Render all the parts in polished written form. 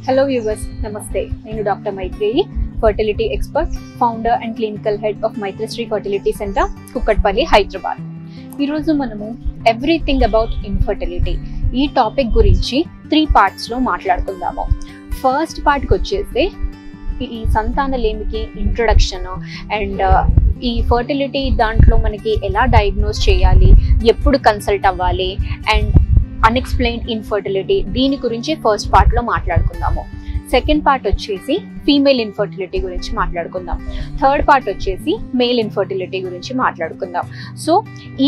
Hello viewers, Namaste. నేను doctor Maitreyi, fertility expert, founder and clinical head of Maitrashri fertility centre, Kukatpally, Hyderabad. ఈరోజు మనము everything about infertility ఈ topic గురించి 3 పార్ట్స్లో మాట్లాడుకుందాము. ఫస్ట్ పార్ట్కి వచ్చేసి ఈ సంతానలేమికి ఇంట్రొడక్షన్ అండ్ ఈ ఫర్టిలిటీ దాంట్లో మనకి ఎలా డయాగ్నోస్ చేయాలి, ఎప్పుడు కన్సల్ట్ అవ్వాలి అండ్ అన్ఎక్స్ప్లెయిన్డ్ ఇన్ఫర్టిలిటీ దీని గురించి ఫస్ట్ పార్ట్లో మాట్లాడుకుందాము. సెకండ్ పార్ట్ వచ్చేసి ఫీమేల్ ఇన్ఫర్టిలిటీ గురించి మాట్లాడుకుందాం. థర్డ్ పార్ట్ వచ్చేసి మేల్ ఇన్ఫర్టిలిటీ గురించి మాట్లాడుకుందాం. సో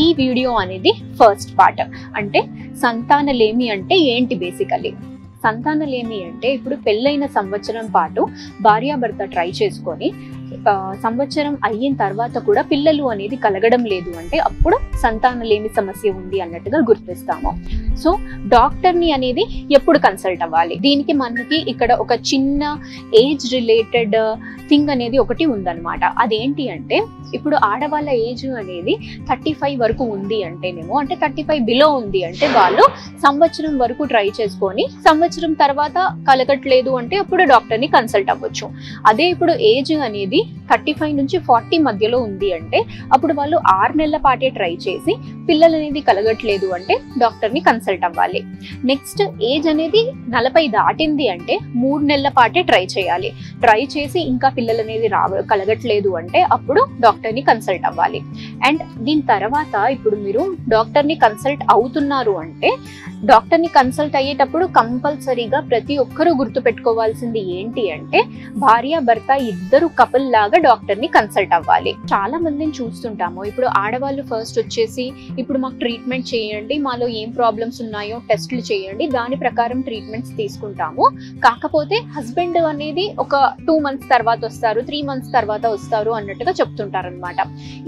ఈ వీడియో అనేది ఫస్ట్ పార్ట్. అంటే సంతానలేమి అంటే ఏంటి? బేసికల్లీ సంతానలేమి అంటే ఇప్పుడు పెళ్ళైన సంవత్సరం పాటు భార్యాభర్త ట్రై చేసుకొని సంవత్సరం అయిన తర్వాత కూడా పిల్లలు అనేది కలగడం లేదు అంటే అప్పుడు సంతానలేమి సమస్య ఉంది అన్నట్టుగా గుర్తిస్తాము. సో డాక్టర్ని అనేది ఎప్పుడు కన్సల్ట్ అవ్వాలి? దీనికి మనకి ఇక్కడ ఒక చిన్న ఏజ్ రిలేటెడ్ థింగ్ అనేది ఒకటి ఉందన్నమాట. అదేంటి అంటే ఇప్పుడు ఆడవాళ్ళ ఏజ్ అనేది 35 వరకు ఉంది అంటేనేమో, అంటే 35 బిలో ఉంది అంటే వాళ్ళు సంవత్సరం వరకు ట్రై చేసుకొని సంవత్సరం తర్వాత కలగట్లేదు అంటే అప్పుడు డాక్టర్ని కన్సల్ట్ అవ్వచ్చు. అదే ఇప్పుడు ఏజ్ అనేది 35 నుంచి 40 మధ్యలో ఉంది అంటే అప్పుడు వాళ్ళు 6 నెలల పాటే ట్రై చేసి పిల్లలు అనేది కలగట్లేదు అంటే డాక్టర్ని కన్సల్ట్ అవ్వాలి. నెక్స్ట్ ఏజ్ అనేది 40 దాటింది అంటే 3 నెలల పాటే ట్రై చేయాలి. ట్రై చేసి ఇంకా పిల్లలు అనేది కలగట్లేదు అంటే అప్పుడు డాక్టర్ని కన్సల్ట్ అవ్వాలి. అండ్ దీని తర్వాత ఇప్పుడు మీరు డాక్టర్ని కన్సల్ట్ అవుతున్నారు అంటే డాక్టర్ని కన్సల్ట్ అయ్యేటప్పుడు కంపల్సరీగా ప్రతి ఒక్కరూ గుర్తు పెట్టుకోవాల్సింది ఏంటి అంటే భార్యాభర్త ఇద్దరు కపుల్ లాగా డాక్టర్ని కన్సల్ట్ అవ్వాలి. చాలా మందిని చూస్తుంటాము. ఇప్పుడు ఆడవాళ్ళు ఫస్ట్ వచ్చేసి ఇప్పుడు మాకు ట్రీట్మెంట్ చేయండి, మాలో ఏం ప్రాబ్లమ్స్ ఉన్నాయో టెస్ట్లు చేయండి, దాని ప్రకారం ట్రీట్మెంట్స్ తీసుకుంటాము. కాకపోతే హస్బెండ్ అనేది ఒక 2 మంత్స్ తర్వాత వస్తారు, 3 మంత్స్ తర్వాత వస్తారు అన్నట్టుగా చెప్తుంటారనమాట.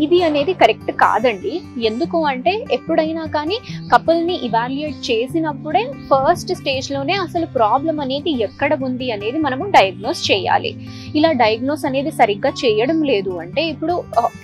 ఇది అనేది కరెక్ట్ కాదండి. ఎందుకు అంటే ఎప్పుడైనా కానీ కపుల్ని ఇవాల్యుయేట్ చేసినప్పుడే ఫస్ట్ స్టేజ్లోనే అసలు ప్రాబ్లం అనేది ఎక్కడ ఉంది అనేది మనము డయాగ్నోస్ చేయాలి. ఇలా డయాగ్నోస్ అనేది సరిగ్గా చేయడం లేదు అంటే ఇప్పుడు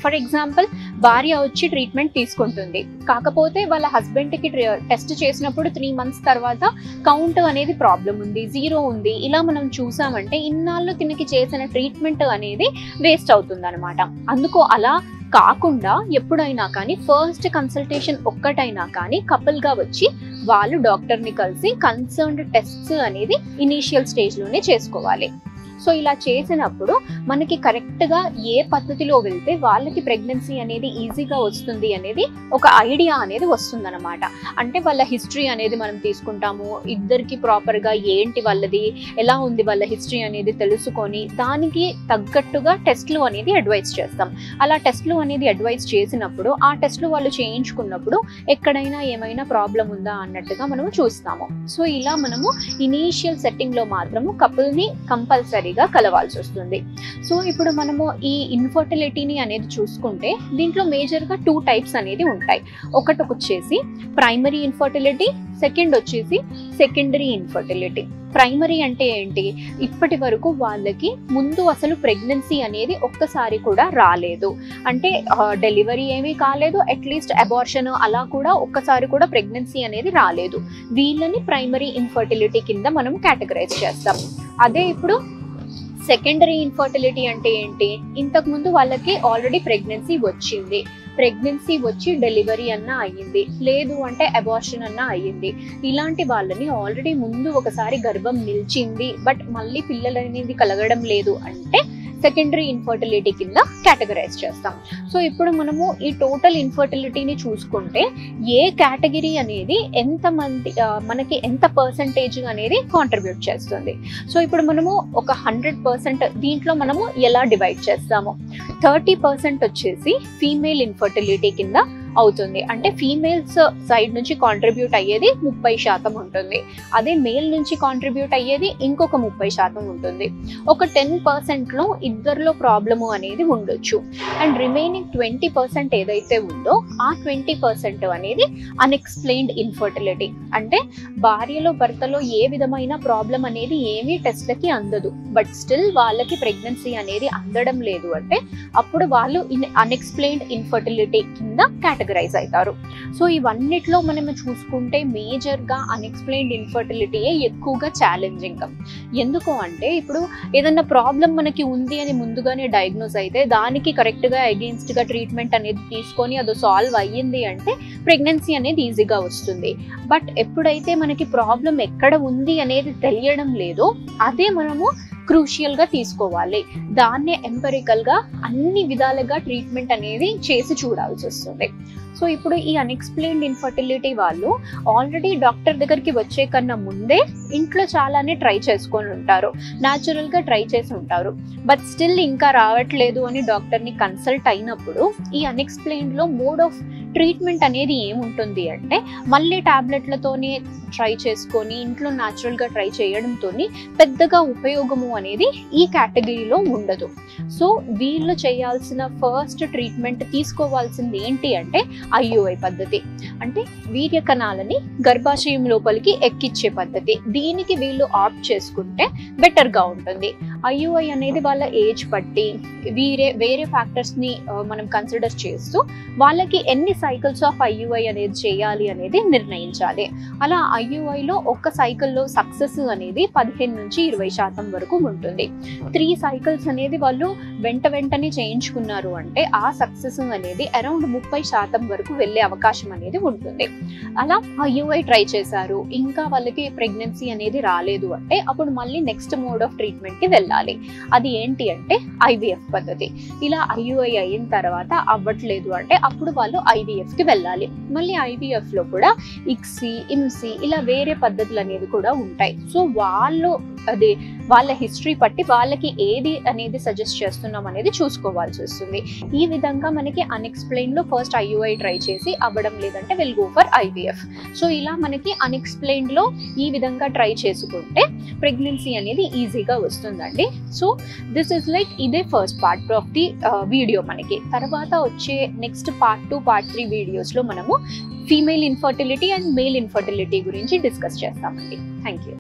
ఫర్ ఎగ్జాంపుల్ భార్య వచ్చి ట్రీట్మెంట్ తీసుకుంటుంది, కాకపోతే వాళ్ళ హస్బెండ్కి టెస్ట్ చేసినప్పుడు 3 మంత్స్ తర్వాత కౌంట్ అనేది ప్రాబ్లం ఉంది, 0 ఉంది. ఇలా మనం చూసామంటే ఇన్నాళ్ళు తినకి చేసిన ట్రీట్మెంట్ అనేది వేస్ట్ అవుతుంది అనమాట. అందుకు అలా కాకుండా ఎప్పుడైనా కానీ ఫస్ట్ కన్సల్టేషన్ ఒక్కటైనా కానీ కపుల్గా వచ్చి వాళ్ళు డాక్టర్ని కలిసి కన్సర్న్డ్ టెస్ట్స్ అనేది ఇనీషియల్ స్టేజ్లోనే చేసుకోవాలి. సో ఇలా చేసినప్పుడు మనకి కరెక్ట్గా ఏ పద్ధతిలో వెళ్తే వాళ్ళకి ప్రెగ్నెన్సీ అనేది ఈజీగా వస్తుంది అనేది ఒక ఐడియా అనేది వస్తుందన్నమాట. అంటే వాళ్ళ హిస్టరీ అనేది మనం తీసుకుంటాము, ఇద్దరికి ప్రాపర్గా ఏంటి వాళ్ళది, ఎలా ఉంది వాళ్ళ హిస్టరీ అనేది తెలుసుకొని దానికి తగ్గట్టుగా టెస్ట్లు అనేది అడ్వైజ్ చేస్తాం. అలా టెస్ట్లు అనేది అడ్వైజ్ చేసినప్పుడు ఆ టెస్ట్లు వాళ్ళు చేయించుకున్నప్పుడు ఎక్కడైనా ఏమైనా ప్రాబ్లం ఉందా అన్నట్టుగా మనము చూస్తాము. సో ఇలా మనము ఇనీషియల్ సెట్టింగ్లో మాత్రము కపుల్ని కంపల్సరీ కలవాల్సి వస్తుంది. సో ఇప్పుడు మనము ఈ ఇన్ఫర్టిలిటీని అనేది చూసుకుంటే దీంట్లో మేజర్గా 2 టైప్స్ అనేది ఉంటాయి. ఒకటి వచ్చేసి ప్రైమరీ ఇన్ఫర్టిలిటీ, సెకండ్ వచ్చేసి సెకండరీ ఇన్ఫర్టిలిటీ. ప్రైమరీ అంటే ఏంటి? ఇప్పటి వరకు వాళ్ళకి ముందు అసలు ప్రెగ్నెన్సీ అనేది ఒక్కసారి కూడా రాలేదు, అంటే డెలివరీ ఏమీ కాలేదు, అట్లీస్ట్ అబార్షన్ అలా కూడా ఒక్కసారి కూడా ప్రెగ్నెన్సీ అనేది రాలేదు. వీళ్ళని ప్రైమరీ ఇన్ఫర్టిలిటీ కింద మనం కేటగరైజ్ చేస్తాం. అదే ఇప్పుడు సెకండరీ ఇన్ఫర్టిలిటీ అంటే ఏంటి? ఇంతకుముందు వాళ్ళకి ఆల్రెడీ ప్రెగ్నెన్సీ వచ్చింది, ప్రెగ్నెన్సీ వచ్చి డెలివరీ అన్నా అయ్యింది, లేదు అంటే అబార్షన్ అన్నా అయ్యింది. ఇలాంటి వాళ్ళని ఆల్రెడీ ముందు ఒకసారి గర్భం నిలిచింది బట్ మళ్ళీ పిల్లలు అనేది కలగడం లేదు అంటే సెకండరీ ఇన్ఫర్టిలిటీ కింద కేటగరైజ్ చేస్తాం. సో ఇప్పుడు మనము ఈ టోటల్ ఇన్ఫర్టిలిటీని చూసుకుంటే ఏ కేటగిరీ అనేది మనకి ఎంత పర్సంటేజ్ అనేది కాంట్రిబ్యూట్ చేస్తుంది. సో ఇప్పుడు మనము ఒక 100% దీంట్లో మనము ఎలా డివైడ్ చేస్తాము? 30% వచ్చేసి ఫీమేల్ ఇన్ఫర్టిలిటీ కింద అవుతుంది. అంటే ఫీమేల్స్ సైడ్ నుంచి కాంట్రిబ్యూట్ అయ్యేది 30% ఉంటుంది. అదే మేల్ నుంచి కాంట్రిబ్యూట్ అయ్యేది ఇంకొక 30% ఉంటుంది. ఒక 10%లో ఇద్దరిలో ప్రాబ్లము అనేది ఉండొచ్చు. అండ్ రిమైనింగ్ 20% ఏదైతే ఉందో ఆ 20% అనేది అన్ఎక్స్ప్లెయిన్డ్ ఇన్ఫర్టిలిటీ. అంటే భార్యలో భర్తలో ఏ విధమైన ప్రాబ్లం అనేది ఏమీ టెస్ట్లకి అందదు, బట్ స్టిల్ వాళ్ళకి ప్రెగ్నెన్సీ అనేది అందడం లేదు అంటే అప్పుడు వాళ్ళు అన్ఎక్స్ప్లెయిన్డ్ ఇన్ఫర్టిలిటీ కింద కేటగరైజ్ అవుతారు. సో ఇవన్నిట్లో మనం చూసుకుంటే మేజర్గా అన్ఎక్స్ప్లెయిన్డ్ ఇన్ఫర్టిలిటీయే ఎక్కువగా ఛాలెంజింగ్. ఎందుకు అంటే ఇప్పుడు ఏదన్నా ప్రాబ్లం మనకి ఉంది అని ముందుగానే డయాగ్నోస్ అయితే దానికి కరెక్ట్గా అగెయిన్స్ట్గా ట్రీట్మెంట్ అనేది తీసుకొని అది సాల్వ్ అయ్యింది అంటే ప్రెగ్నెన్సీ అనేది ఈజీగా వస్తుంది. బట్ ఎప్పుడైతే మనకి ప్రాబ్లం ఎక్కడ ఉంది అనేది తెలియడం లేదో అదే మనము క్రూషియల్గా తీసుకోవాలి. దాన్నే ఎంపెరికల్గా అన్ని విధాలుగా ట్రీట్మెంట్ అనేది చేసి చూడాల్సి వస్తుంది. సో ఇప్పుడు ఈ అన్ఎక్స్ప్లెయిన్డ్ ఇన్ఫర్టిలిటీ వాళ్ళు ఆల్రెడీ డాక్టర్ దగ్గరికి వచ్చే కన్నా ముందే ఇంట్లో చాలానే ట్రై చేసుకొని ఉంటారు, న్యాచురల్గా ట్రై చేసి ఉంటారు. బట్ స్టిల్ ఇంకా రావట్లేదు అని డాక్టర్ని కన్సల్ట్ అయినప్పుడు ఈ అన్ఎక్స్ప్లెయిన్డ్లో మోడ్ ఆఫ్ ట్రీట్మెంట్ అనేది ఏముంటుంది అంటే మళ్ళీ టాబ్లెట్లతోనే ట్రై చేసుకొని ఇంట్లో న్యాచురల్గా ట్రై చేయడంతో పెద్దగా ఉపయోగము అనేది ఈ కేటగిరీలో ఉండదు. సో వీళ్ళు చేయాల్సిన ఫస్ట్ ట్రీట్మెంట్ తీసుకోవాల్సింది ఏంటి అంటే IUI పద్ధతి, అంటే వీర్య కణాలని గర్భాశయం లోపలికి ఎక్కించే పద్ధతి. దీనికి వీళ్ళు ఆప్ట్ చేసుకుంటే బెటర్గా ఉంటుంది. IUI అనేది వాళ్ళ ఏజ్ బట్టి వేరే ఫ్యాక్టర్స్ని మనం కన్సిడర్ చేస్తూ వాళ్ళకి ఎన్ని సైకిల్స్ ఆఫ్ IUI అనేది చేయాలి అనేది నిర్ణయించాలి. అలా IUIలో ఒక్క సైకిల్లో సక్సెస్ అనేది 15 నుంచి 20% వరకు ఉంటుంది. 3 సైకిల్స్ అనేది వాళ్ళు వెంటనే చేయించుకున్నారు అంటే ఆ సక్సెస్ అనేది అరౌండ్ 30% వరకు వెళ్ళే అవకాశం అనేది ఉంటుంది. అలా IUI ట్రై చేశారు, ఇంకా వాళ్ళకి ప్రెగ్నెన్సీ అనేది రాలేదు అంటే అప్పుడు మళ్ళీ నెక్స్ట్ మోడ్ ఆఫ్ ట్రీట్మెంట్కి వెళ్ళాలి. అది ఏంటి అంటే IVF పద్ధతి. ఇలా IUI అయిన తర్వాత అవ్వట్లేదు అంటే అప్పుడు వాళ్ళు IVFకి వెళ్ళాలి. మళ్ళీ IVFలో కూడా ICSI, IMSI ఇలా వేరే పద్ధతులు అనేవి కూడా ఉంటాయి. సో వాళ్ళ హిస్టరీ బట్టి వాళ్ళకి ఏది అనేది సజెస్ట్ చేస్తున్నాం అనేది చూసుకోవాల్సి వస్తుంది. ఈ విధంగా మనకి అన్ఎక్స్ప్లెయిన్లో ఫస్ట్ IUI ట్రై చేసి అవ్వడం లేదంటే will go for IVF. So ఇలా మనకి అన్ఎక్స్ప్లెయిన్లో ఈ విధంగా ట్రై చేసుకుంటే ప్రెగ్నెన్సీ అనేది ఈజీగా వస్తుందండి. సో దిస్ ఇస్ లైక్ ఇదే first part of the video. మనకి తర్వాత వచ్చే నెక్స్ట్ పార్ట్ 2, పార్ట్ 3 వీడియోస్లో మనము female infertility and male infertility గురించి డిస్కస్ చేస్తామండి. Thank you.